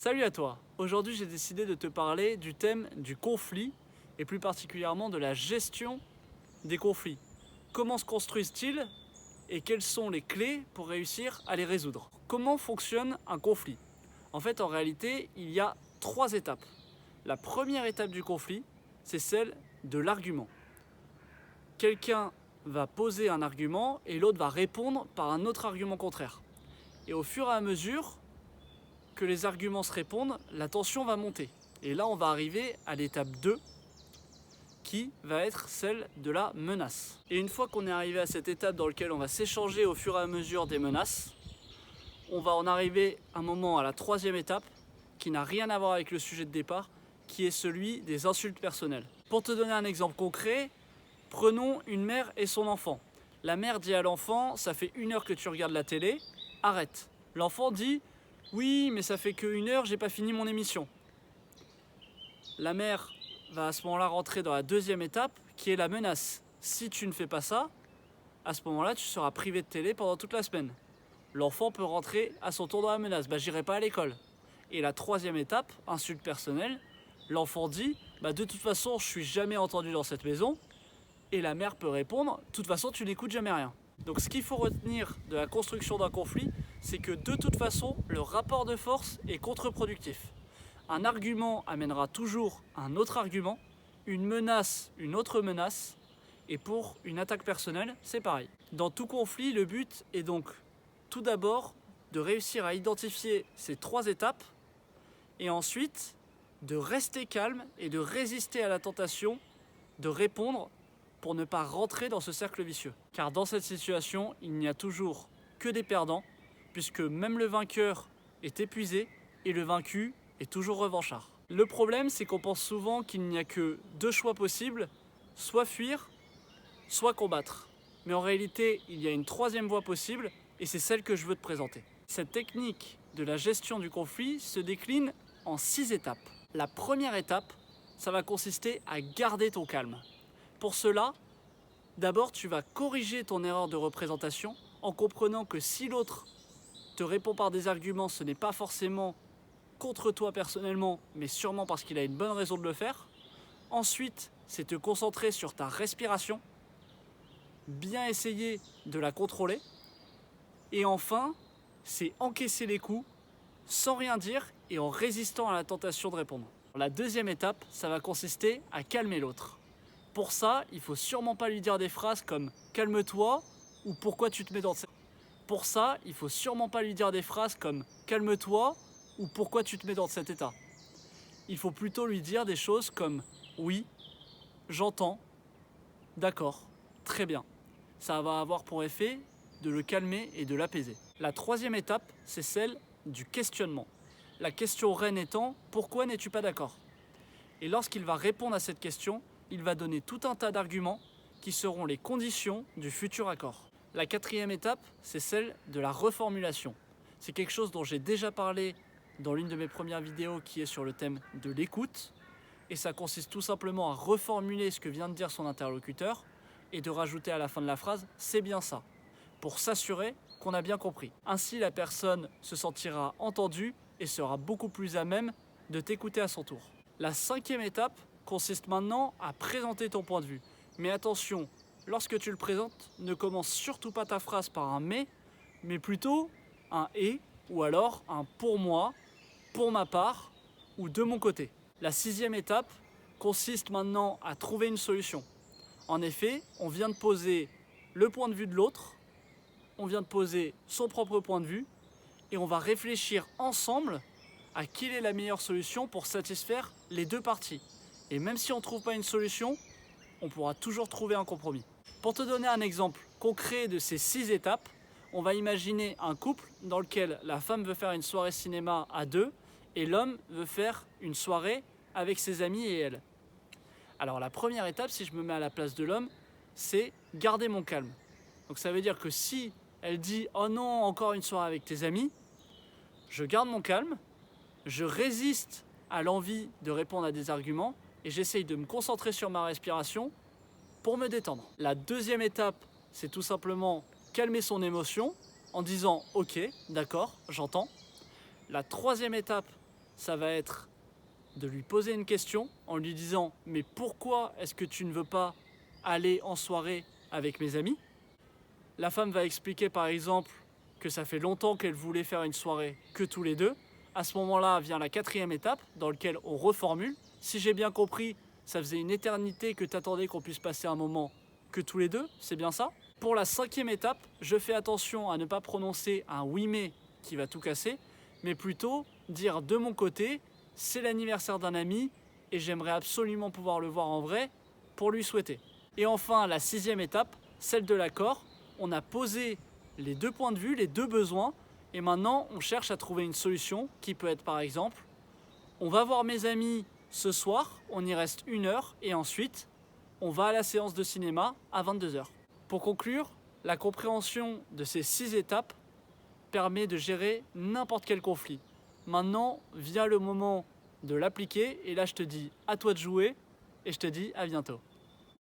Salut à toi. Aujourd'hui j'ai décidé de te parler du thème du conflit et plus particulièrement de la gestion des conflits. Comment se construisent-ils et quelles sont les clés pour réussir à les résoudre? Comment fonctionne un conflit? En fait, en réalité, il y a 3 étapes. La première étape du conflit, c'est celle de l'argument. Quelqu'un va poser un argument et l'autre va répondre par un autre argument contraire. Et au fur et à mesure que les arguments se répondent, la tension va monter. Et là, on va arriver à l'étape 2, qui va être celle de la menace. Et une fois qu'on est arrivé à cette étape dans laquelle on va s'échanger au fur et à mesure des menaces, on va en arriver un moment à la 3e étape, qui n'a rien à voir avec le sujet de départ, qui est celui des insultes personnelles. Pour te donner un exemple concret, prenons une mère et son enfant. La mère dit à l'enfant, ça fait 1 heure que tu regardes la télé, arrête. L'enfant dit, oui, mais ça fait que 1 heure, j'ai pas fini mon émission. La mère va à ce moment-là rentrer dans la 2e étape, qui est la menace. Si tu ne fais pas ça, à ce moment-là, tu seras privé de télé pendant toute la semaine. L'enfant peut rentrer à son tour dans la menace. J'irai pas à l'école. Et la 3e étape, insulte personnelle, l'enfant dit, de toute façon, je suis jamais entendu dans cette maison. Et la mère peut répondre, de toute façon, tu n'écoutes jamais rien. Donc ce qu'il faut retenir de la construction d'un conflit, c'est que de toute façon, le rapport de force est contre-productif. Un argument amènera toujours un autre argument, une menace, une autre menace, et pour une attaque personnelle, c'est pareil. Dans tout conflit, le but est donc tout d'abord de réussir à identifier ces 3 étapes, et ensuite de rester calme et de résister à la tentation de répondre pour ne pas rentrer dans ce cercle vicieux. Car dans cette situation, il n'y a toujours que des perdants, puisque même le vainqueur est épuisé et le vaincu est toujours revanchard. Le problème, c'est qu'on pense souvent qu'il n'y a que 2 choix possibles, soit fuir, soit combattre. Mais en réalité, il y a une 3e voie possible, et c'est celle que je veux te présenter. Cette technique de la gestion du conflit se décline en 6 étapes. La première étape, ça va consister à garder ton calme. Pour cela, d'abord tu vas corriger ton erreur de représentation en comprenant que si l'autre te répond par des arguments, ce n'est pas forcément contre toi personnellement, mais sûrement parce qu'il a une bonne raison de le faire. Ensuite, c'est te concentrer sur ta respiration, bien essayer de la contrôler. Et enfin, c'est encaisser les coups sans rien dire et en résistant à la tentation de répondre. La 2e étape, ça va consister à calmer l'autre. Pour ça, il ne faut sûrement pas lui dire des phrases comme « calme-toi » ou « pourquoi tu te mets dans cette... » Pour ça, il ne faut sûrement pas lui dire des phrases comme « calme-toi » ou « pourquoi tu te mets dans cet état ». Il faut plutôt lui dire des choses comme « oui, j'entends, d'accord, très bien ». Ça va avoir pour effet de le calmer et de l'apaiser. La 3e étape, c'est celle du questionnement. La question reine étant « pourquoi n'es-tu pas d'accord ?» Et lorsqu'il va répondre à cette question, il va donner tout un tas d'arguments qui seront les conditions du futur accord. La 4e étape, c'est celle de la reformulation. C'est quelque chose dont j'ai déjà parlé dans l'une de mes premières vidéos qui est sur le thème de l'écoute. Et ça consiste tout simplement à reformuler ce que vient de dire son interlocuteur et de rajouter à la fin de la phrase « c'est bien ça » pour s'assurer qu'on a bien compris. Ainsi, la personne se sentira entendue et sera beaucoup plus à même de t'écouter à son tour. La 5e étape consiste maintenant à présenter ton point de vue. Mais attention, lorsque tu le présentes, ne commence surtout pas ta phrase par un mais plutôt un et ou alors un pour moi, pour ma part ou de mon côté. La 6e étape consiste maintenant à trouver une solution. En effet, on vient de poser le point de vue de l'autre, on vient de poser son propre point de vue et on va réfléchir ensemble à quelle est la meilleure solution pour satisfaire les 2 parties. Et même si on ne trouve pas une solution, on pourra toujours trouver un compromis. Pour te donner un exemple concret de ces 6 étapes, on va imaginer un couple dans lequel la femme veut faire une soirée cinéma à 2 et l'homme veut faire une soirée avec ses amis et elle. Alors la première étape, si je me mets à la place de l'homme, c'est garder mon calme. Donc ça veut dire que si elle dit « oh non, encore une soirée avec tes amis », je garde mon calme, je résiste à l'envie de répondre à des arguments et j'essaye de me concentrer sur ma respiration pour me détendre. La 2e étape, c'est tout simplement calmer son émotion en disant « ok, d'accord, j'entends ». La 3e étape, ça va être de lui poser une question en lui disant « Mais pourquoi est-ce que tu ne veux pas aller en soirée avec mes amis ?» La femme va expliquer par exemple que ça fait longtemps qu'elle voulait faire une soirée que tous les deux. À ce moment-là vient la 4e étape dans laquelle on reformule. Si j'ai bien compris, ça faisait une éternité que tu attendais qu'on puisse passer un moment que tous les deux, c'est bien ça? Pour la 5e étape, je fais attention à ne pas prononcer un oui mais qui va tout casser, mais plutôt dire de mon côté, c'est l'anniversaire d'un ami et j'aimerais absolument pouvoir le voir en vrai pour lui souhaiter. Et enfin, la 6e étape, celle de l'accord, on a posé les 2 points de vue, les 2 besoins, et maintenant on cherche à trouver une solution qui peut être par exemple, on va voir mes amis ce soir, on y reste 1 heure, et ensuite on va à la séance de cinéma à 22h. Pour conclure, la compréhension de ces 6 étapes permet de gérer n'importe quel conflit. Maintenant vient le moment de l'appliquer, et là je te dis à toi de jouer, et je te dis à bientôt.